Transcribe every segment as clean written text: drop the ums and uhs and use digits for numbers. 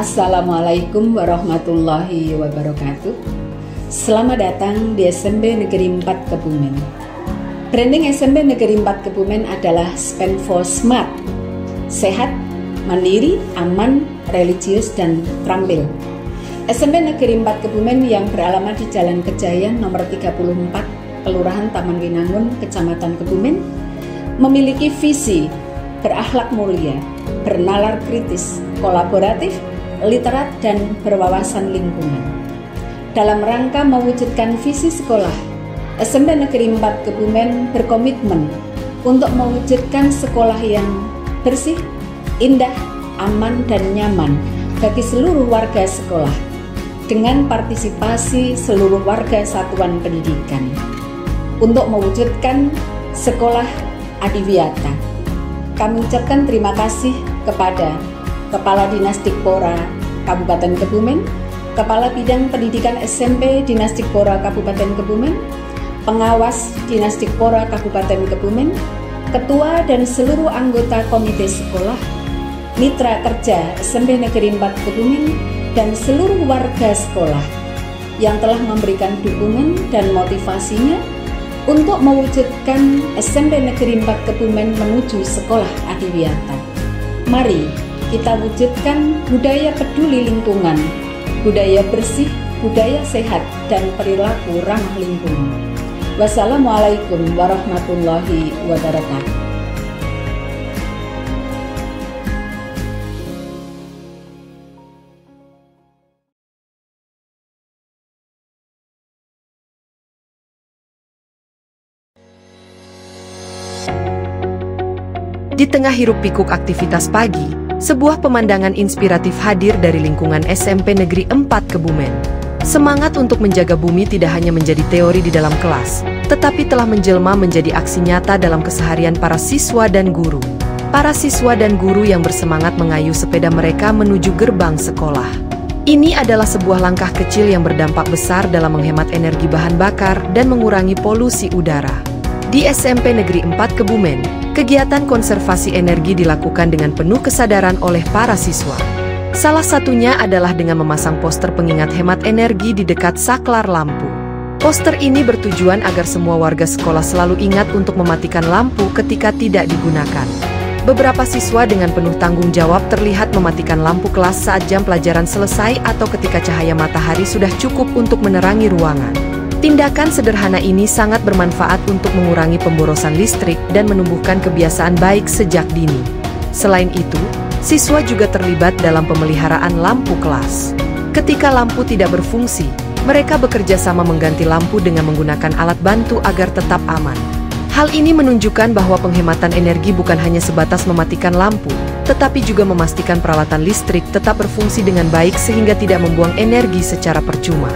Assalamualaikum warahmatullahi wabarakatuh. Selamat datang di SMP Negeri 4 Kebumen. Branding SMP Negeri 4 Kebumen adalah Spend for Smart, sehat, mandiri, aman, religius, dan terampil. SMP Negeri 4 Kebumen yang beralamat di Jalan Kejayaan nomor 34, Kelurahan Taman Winangun, Kecamatan Kebumen, memiliki visi berakhlak mulia, bernalar kritis, kolaboratif, literat, dan berwawasan lingkungan. Dalam rangka mewujudkan visi sekolah, SMP Negeri 4 Kebumen berkomitmen untuk mewujudkan sekolah yang bersih, indah, aman, dan nyaman bagi seluruh warga sekolah dengan partisipasi seluruh warga satuan pendidikan untuk mewujudkan sekolah adiwiyata. Kami ucapkan terima kasih kepada Kepala Dinas Dikpora Kabupaten Kebumen, Kepala Bidang Pendidikan SMP Dinas Dikpora Kabupaten Kebumen, Pengawas Dinas Dikpora Kabupaten Kebumen, Ketua dan seluruh anggota Komite Sekolah, Mitra Kerja SMP Negeri 4 Kebumen, dan seluruh warga sekolah yang telah memberikan dukungan dan motivasinya untuk mewujudkan SMP Negeri 4 Kebumen menuju sekolah adiwiyata. Mari kita wujudkan budaya peduli lingkungan, budaya bersih, budaya sehat, dan perilaku ramah lingkungan. Wassalamualaikum warahmatullahi wabarakatuh. Di tengah hiruk-pikuk aktivitas pagi, sebuah pemandangan inspiratif hadir dari lingkungan SMP Negeri 4 Kebumen. Semangat untuk menjaga bumi tidak hanya menjadi teori di dalam kelas, tetapi telah menjelma menjadi aksi nyata dalam keseharian para siswa dan guru. Para siswa dan guru yang bersemangat mengayuh sepeda mereka menuju gerbang sekolah. Ini adalah sebuah langkah kecil yang berdampak besar dalam menghemat energi bahan bakar dan mengurangi polusi udara. Di SMP Negeri 4 Kebumen, kegiatan konservasi energi dilakukan dengan penuh kesadaran oleh para siswa. Salah satunya adalah dengan memasang poster pengingat hemat energi di dekat saklar lampu. Poster ini bertujuan agar semua warga sekolah selalu ingat untuk mematikan lampu ketika tidak digunakan. Beberapa siswa dengan penuh tanggung jawab terlihat mematikan lampu kelas saat jam pelajaran selesai atau ketika cahaya matahari sudah cukup untuk menerangi ruangan. Tindakan sederhana ini sangat bermanfaat untuk mengurangi pemborosan listrik dan menumbuhkan kebiasaan baik sejak dini. Selain itu, siswa juga terlibat dalam pemeliharaan lampu kelas. Ketika lampu tidak berfungsi, mereka bekerja sama mengganti lampu dengan menggunakan alat bantu agar tetap aman. Hal ini menunjukkan bahwa penghematan energi bukan hanya sebatas mematikan lampu, tetapi juga memastikan peralatan listrik tetap berfungsi dengan baik sehingga tidak membuang energi secara percuma.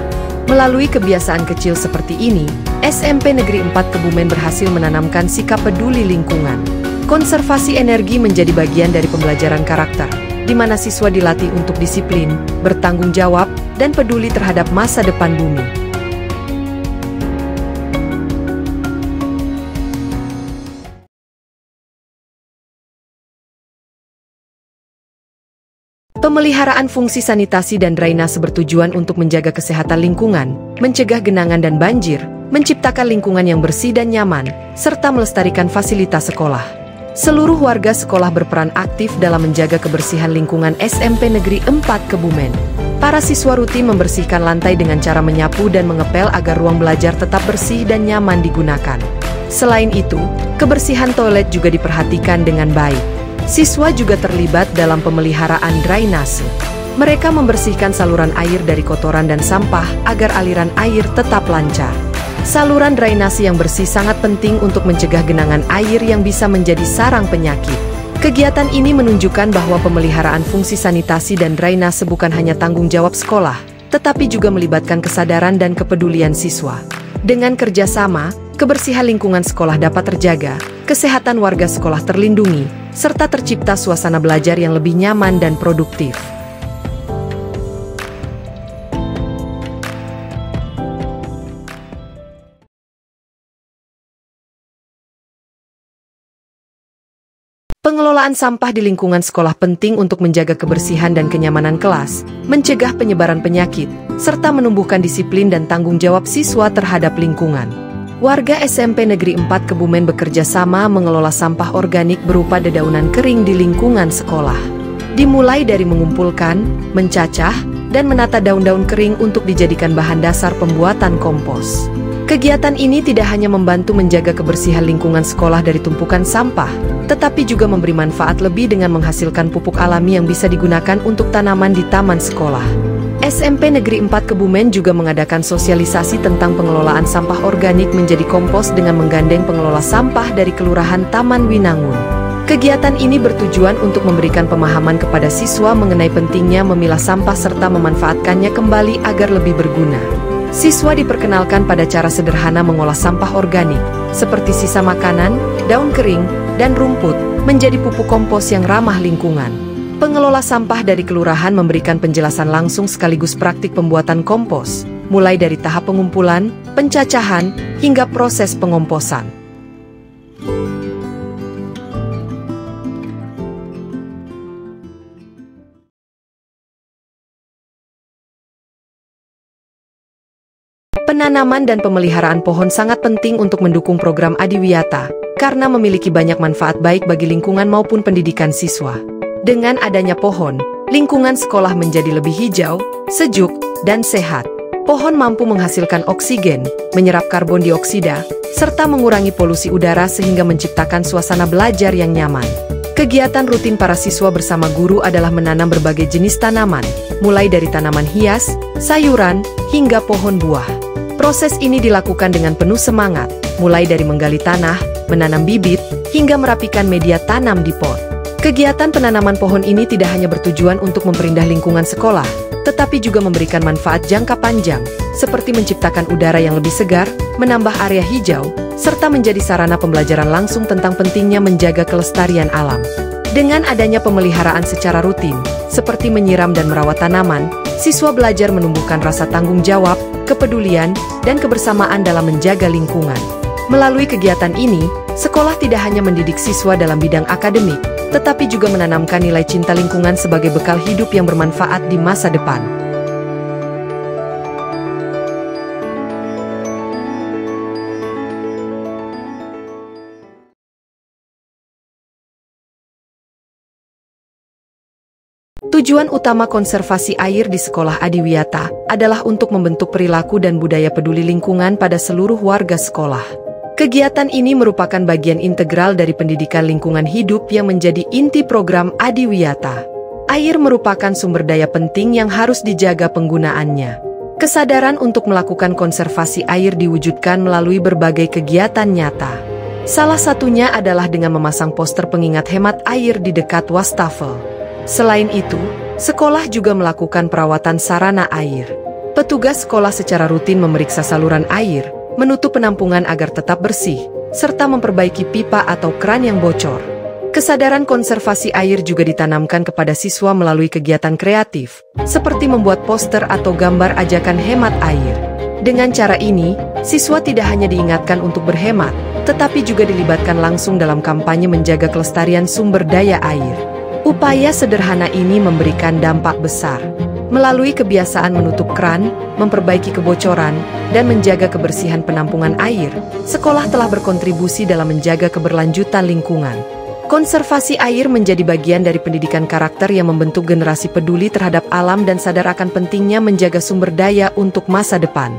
Melalui kebiasaan kecil seperti ini, SMP Negeri 4 Kebumen berhasil menanamkan sikap peduli lingkungan. Konservasi energi menjadi bagian dari pembelajaran karakter, di mana siswa dilatih untuk disiplin, bertanggung jawab, dan peduli terhadap masa depan bumi. Pemeliharaan fungsi sanitasi dan drainase bertujuan untuk menjaga kesehatan lingkungan, mencegah genangan dan banjir, menciptakan lingkungan yang bersih dan nyaman, serta melestarikan fasilitas sekolah. Seluruh warga sekolah berperan aktif dalam menjaga kebersihan lingkungan SMP Negeri 4 Kebumen. Para siswa rutin membersihkan lantai dengan cara menyapu dan mengepel agar ruang belajar tetap bersih dan nyaman digunakan. Selain itu, kebersihan toilet juga diperhatikan dengan baik. Siswa juga terlibat dalam pemeliharaan drainase. Mereka membersihkan saluran air dari kotoran dan sampah agar aliran air tetap lancar. Saluran drainase yang bersih sangat penting untuk mencegah genangan air yang bisa menjadi sarang penyakit. Kegiatan ini menunjukkan bahwa pemeliharaan fungsi sanitasi dan drainase bukan hanya tanggung jawab sekolah, tetapi juga melibatkan kesadaran dan kepedulian siswa. Dengan kerjasama, kebersihan lingkungan sekolah dapat terjaga, kesehatan warga sekolah terlindungi, serta tercipta suasana belajar yang lebih nyaman dan produktif. Pengelolaan sampah di lingkungan sekolah penting untuk menjaga kebersihan dan kenyamanan kelas, mencegah penyebaran penyakit, serta menumbuhkan disiplin dan tanggung jawab siswa terhadap lingkungan. Warga SMP Negeri 4 Kebumen bekerja sama mengelola sampah organik berupa dedaunan kering di lingkungan sekolah. Dimulai dari mengumpulkan, mencacah, dan menata daun-daun kering untuk dijadikan bahan dasar pembuatan kompos. Kegiatan ini tidak hanya membantu menjaga kebersihan lingkungan sekolah dari tumpukan sampah, tetapi juga memberi manfaat lebih dengan menghasilkan pupuk alami yang bisa digunakan untuk tanaman di taman sekolah. SMP Negeri 4 Kebumen juga mengadakan sosialisasi tentang pengelolaan sampah organik menjadi kompos dengan menggandeng pengelola sampah dari Kelurahan Taman Winangun. Kegiatan ini bertujuan untuk memberikan pemahaman kepada siswa mengenai pentingnya memilah sampah serta memanfaatkannya kembali agar lebih berguna. Siswa diperkenalkan pada cara sederhana mengolah sampah organik, seperti sisa makanan, daun kering, dan rumput, menjadi pupuk kompos yang ramah lingkungan. Pengelola sampah dari kelurahan memberikan penjelasan langsung sekaligus praktik pembuatan kompos, mulai dari tahap pengumpulan, pencacahan, hingga proses pengomposan. Penanaman dan pemeliharaan pohon sangat penting untuk mendukung program Adiwiyata, karena memiliki banyak manfaat baik bagi lingkungan maupun pendidikan siswa. Dengan adanya pohon, lingkungan sekolah menjadi lebih hijau, sejuk, dan sehat. Pohon mampu menghasilkan oksigen, menyerap karbon dioksida, serta mengurangi polusi udara sehingga menciptakan suasana belajar yang nyaman. Kegiatan rutin para siswa bersama guru adalah menanam berbagai jenis tanaman, mulai dari tanaman hias, sayuran, hingga pohon buah. Proses ini dilakukan dengan penuh semangat, mulai dari menggali tanah, menanam bibit, hingga merapikan media tanam di pot. Kegiatan penanaman pohon ini tidak hanya bertujuan untuk memperindah lingkungan sekolah, tetapi juga memberikan manfaat jangka panjang, seperti menciptakan udara yang lebih segar, menambah area hijau, serta menjadi sarana pembelajaran langsung tentang pentingnya menjaga kelestarian alam. Dengan adanya pemeliharaan secara rutin, seperti menyiram dan merawat tanaman, siswa belajar menumbuhkan rasa tanggung jawab, kepedulian, dan kebersamaan dalam menjaga lingkungan. Melalui kegiatan ini, sekolah tidak hanya mendidik siswa dalam bidang akademik, tetapi juga menanamkan nilai cinta lingkungan sebagai bekal hidup yang bermanfaat di masa depan. Tujuan utama konservasi air di Sekolah Adiwiyata adalah untuk membentuk perilaku dan budaya peduli lingkungan pada seluruh warga sekolah. Kegiatan ini merupakan bagian integral dari pendidikan lingkungan hidup yang menjadi inti program Adiwiyata. Air merupakan sumber daya penting yang harus dijaga penggunaannya. Kesadaran untuk melakukan konservasi air diwujudkan melalui berbagai kegiatan nyata. Salah satunya adalah dengan memasang poster pengingat hemat air di dekat wastafel. Selain itu, sekolah juga melakukan perawatan sarana air. Petugas sekolah secara rutin memeriksa saluran air, menutup penampungan agar tetap bersih, serta memperbaiki pipa atau keran yang bocor. Kesadaran konservasi air juga ditanamkan kepada siswa melalui kegiatan kreatif, seperti membuat poster atau gambar ajakan hemat air. Dengan cara ini, siswa tidak hanya diingatkan untuk berhemat, tetapi juga dilibatkan langsung dalam kampanye menjaga kelestarian sumber daya air. Upaya sederhana ini memberikan dampak besar. Melalui kebiasaan menutup keran, memperbaiki kebocoran, dan menjaga kebersihan penampungan air, sekolah telah berkontribusi dalam menjaga keberlanjutan lingkungan. Konservasi air menjadi bagian dari pendidikan karakter yang membentuk generasi peduli terhadap alam dan sadar akan pentingnya menjaga sumber daya untuk masa depan.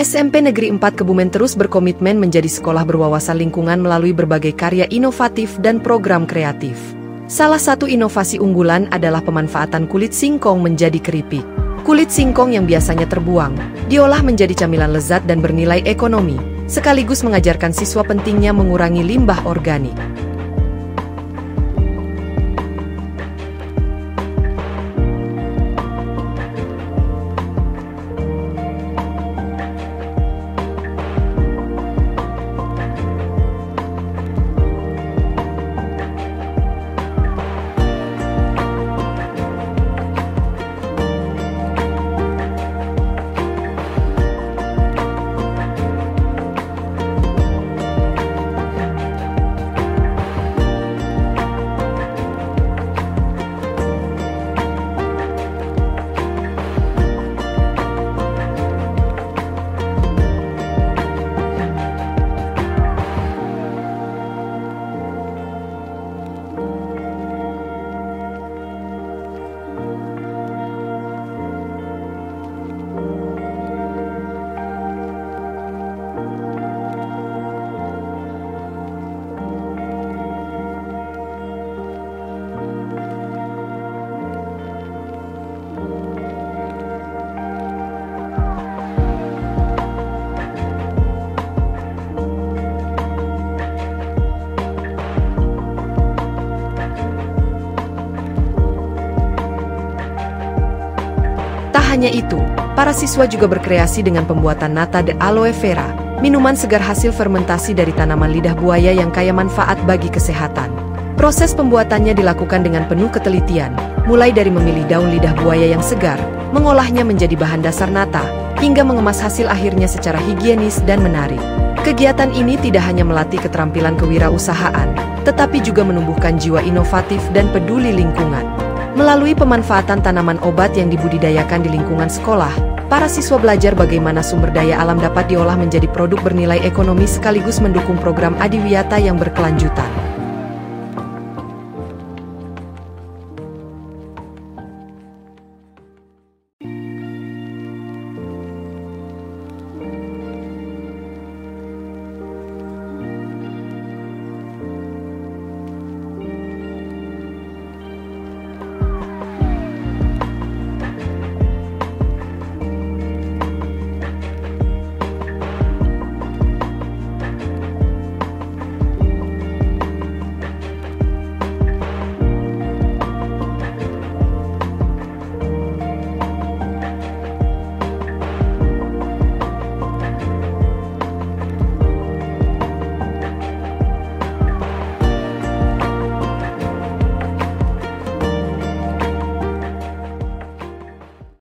SMP Negeri 4 Kebumen terus berkomitmen menjadi sekolah berwawasan lingkungan melalui berbagai karya inovatif dan program kreatif. Salah satu inovasi unggulan adalah pemanfaatan kulit singkong menjadi keripik. Kulit singkong yang biasanya terbuang, diolah menjadi camilan lezat dan bernilai ekonomi, sekaligus mengajarkan siswa pentingnya mengurangi limbah organik. Tak hanya itu, para siswa juga berkreasi dengan pembuatan nata de aloe vera, minuman segar hasil fermentasi dari tanaman lidah buaya yang kaya manfaat bagi kesehatan. Proses pembuatannya dilakukan dengan penuh ketelitian, mulai dari memilih daun lidah buaya yang segar, mengolahnya menjadi bahan dasar nata, hingga mengemas hasil akhirnya secara higienis dan menarik. Kegiatan ini tidak hanya melatih keterampilan kewirausahaan, tetapi juga menumbuhkan jiwa inovatif dan peduli lingkungan. Melalui pemanfaatan tanaman obat yang dibudidayakan di lingkungan sekolah, para siswa belajar bagaimana sumber daya alam dapat diolah menjadi produk bernilai ekonomi sekaligus mendukung program adiwiyata yang berkelanjutan.